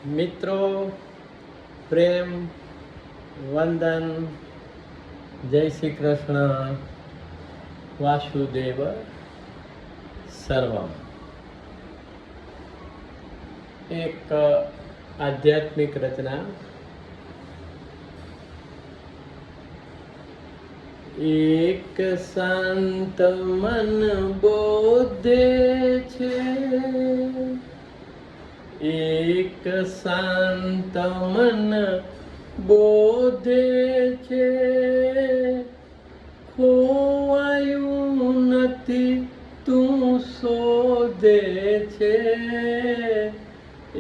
મિત્રો, પ્રેમ, વંદન, જય શ્રી કૃષ્ણ, વાસુદેવ સર્વમ. એક આધ્યાત્મિક રચના. એક શાંત મન બોધે છે, એક શાંત મન બોધે છે, ખોવાયું નથી તું શોધે છે.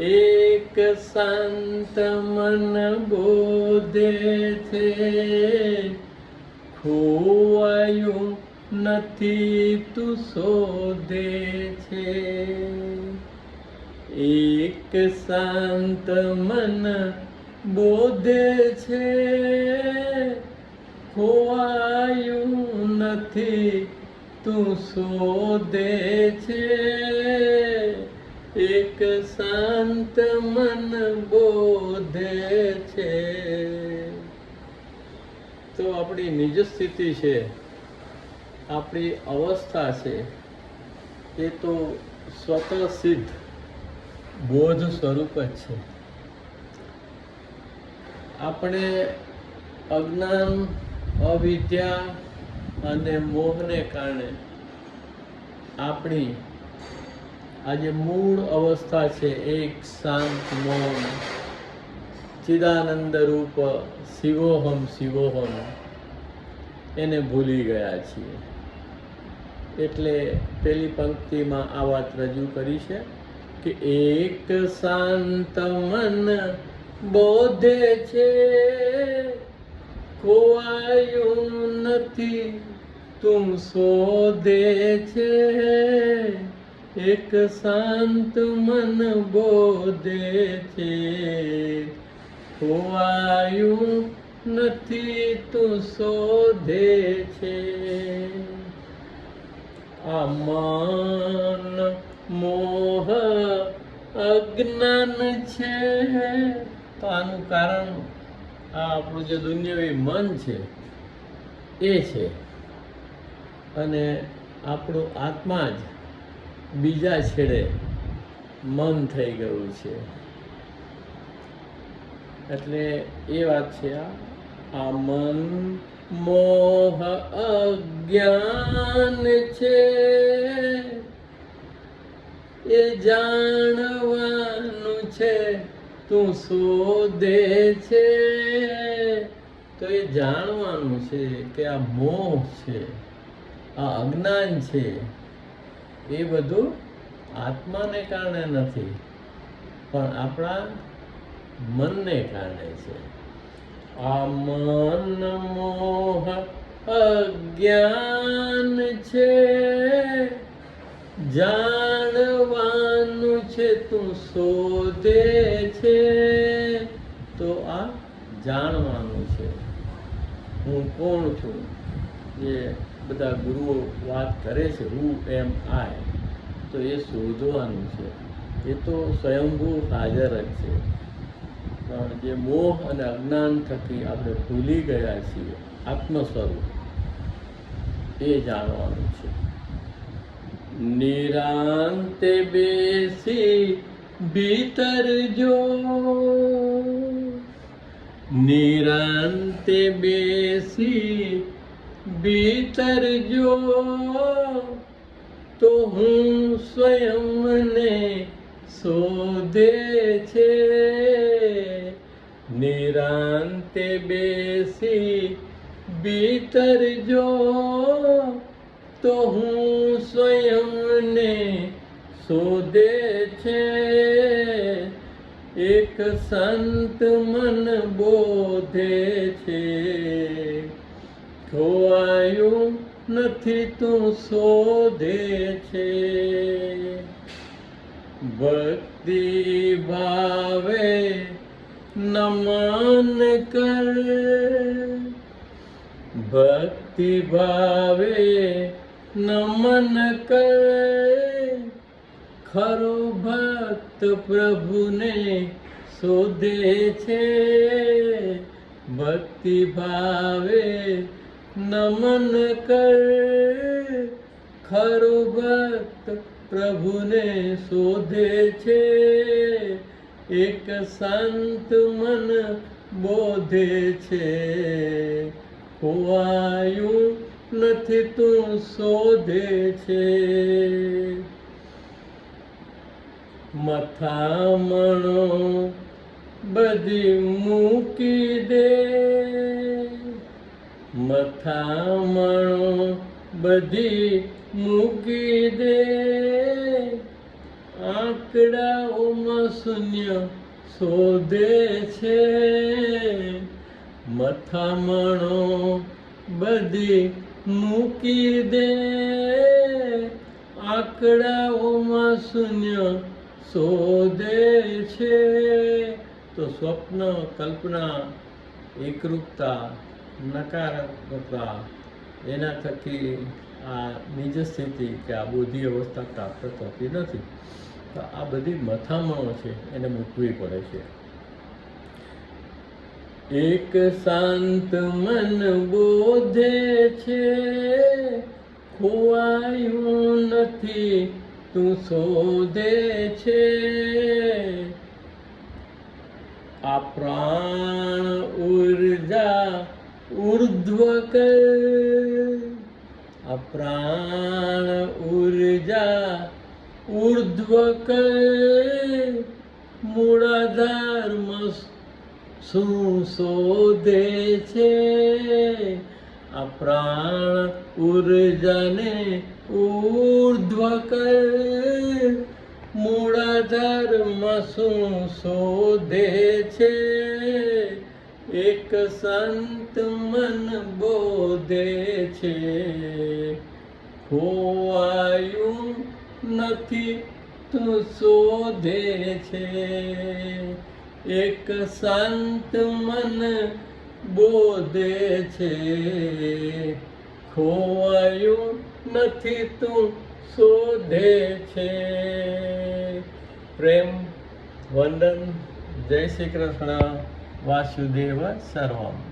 એક શાંત મન બોધે છે, ખોવાયું નથી તું શોધે છે. એક શાંત મન બોધે છે, ખોવાયું નથી તું શોધે છે. એક શાંત મન બોધે છે. તો આપણી નિજ સ્થિતિ છે, આપણી અવસ્થા છે, એ તો સ્વતઃ સિદ્ધ બોધ સ્વરૂપ જ છે. આપણે અજ્ઞાન, અવિદ્યા અને મોહને કારણે આપણી આ જે મૂળ અવસ્થા છે, એક શાંત મૌન ચિદાનંદ રૂપ શિવોહમ શિવોહમ, એને ભૂલી ગયા છીએ. એટલે પેલી પંક્તિમાં આ વાત રજૂ કરી છે કે એક શાંત મન બોધે છે, ખોવાયું નથી તું શોધે છે. એક શાંત મન બોધે છે, ખોવાયું નથી તું શોધે છે. આ મન મોહ અજ્ઞાન છે. તો આનું કારણ આ આપણું જે દુનિયાવી મન છે એ છે, અને આપણું આત્મા જ બીજા છેડે મન થઈ ગયું છે. એટલે એ વાત છે. આ મન મોહ અજ્ઞાન છે, એ જાણવાનું છે તું શોધે છે. તો એ જાણવાનું છે કે આ મોહ છે, આ અજ્ઞાન છે, એ બધું આત્માને કારણે નથી, પણ આપણા મનને કારણે છે. આ મન મોહ અજ્ઞાન છે, જાણવાનું છે તું શોધે છે. તો આ જાણવાનું છે. હું કોણ છું, જે બધા ગુરુઓ વાત કરે છે, હુ એમ આઈ, તો એ શોધવાનું છે. એ તો સ્વયંભૂ હાજર જ છે, પણ જે મોહ અને અજ્ઞાન થકી આપણે ભૂલી ગયા છીએ આત્મ સ્વરૂપ, એ જાણવાનું છે. નિરાંતે બેસી ભીતર જો, નિરાંતે બેસી ભીતર જો, તો હું સ્વયંને શોધે છે. નિરાંતે બેસી ભીતર જો, તો હું સ્વયંને શોધે છે. એક શાંત મન બોધે છે, ખોવાયું નથી તું શોધે છે. ભક્તિ ભાવે નમન કર, ભક્તિ ભાવે નમન કર, ખરો ભક્ત પ્રભુને શોધે છે, ભક્તિ ભાવે નમન કર. ખરો ભક્ત પ્રભુને શોધે છે, એક શાંત મન બોધે છે. ખોવાયું નથી તું શોધે છે. મથામણો બધી મૂકી દે, મથામણો બધી મૂકી દે. આંકડાઓમાં શૂન્ય શોધે છે, મથામણો બધી મૂકી દે. આંકડાઓમાં શૂન્ય શોધે છે. તો સ્વપ્ન, કલ્પના, એકરૂપતા, નકારાત્મકતા, એના થકી આ નિજ સ્થિતિ કે આ બુદ્ધિ અવસ્થા પ્રાપ્ત થતી નથી. તો આ બધી મથામણો છે એને મૂકવી પડે છે. એક શાંત મન બોધે છે, ખોવાયું નથી તું શોધે છે. આ પ્રાણ ઉર્જા ઉર્ધ્વ કર, આ પ્રાણ ઉર્જા ઉર્ધ્વ કર. મૂળાધારમાં શું શોધે છે, આ પ્રાણ ઉર્જાને ઉર્ધ્વ કર. મૂળાધારમાં શું શોધે છે, એક સંત મન બોધે છે. ખોવાયું નથી તું શોધે છે, એક શાંત મન બોધે છે. ખોવાયું નથી તું શોધે છે. પ્રેમ વંદન. જય શ્રી કૃષ્ણ. વાસુદેવ સર્વમ.